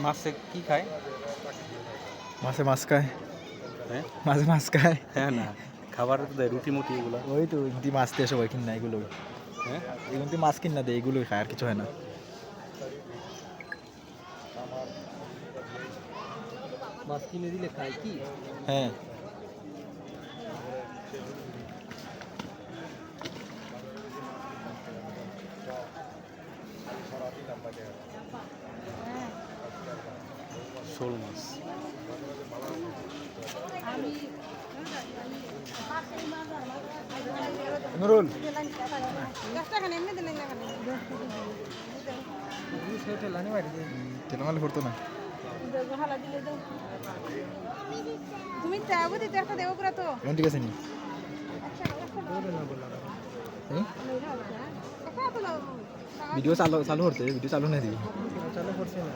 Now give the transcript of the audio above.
মাছে কি খায়? মাছে মাছ খায়, হ্যাঁ মাছে মাছ খায়। হ্যাঁ না, খাবারে তো দেয় রুটি মুটি এগুলো। ওই তো এমনি মাছ দিয়ে সবাই কিনা এগুলোই, হ্যাঁ এমনি মাছ কিনা দেয় এগুলোই খায়, আর কিছু হয় না। মাছ কিনে দিলে খায় কি? হ্যাঁ শোল মাছ। নুরুল তেলামালে পড়তো না। তুমি চাবো দিতে একটা দেবো পুরা তো এখন ঠিক আছে নি? ভিডিও চালু চালু করতে, ভিডিও চালু না দিবি। চালু করছে না।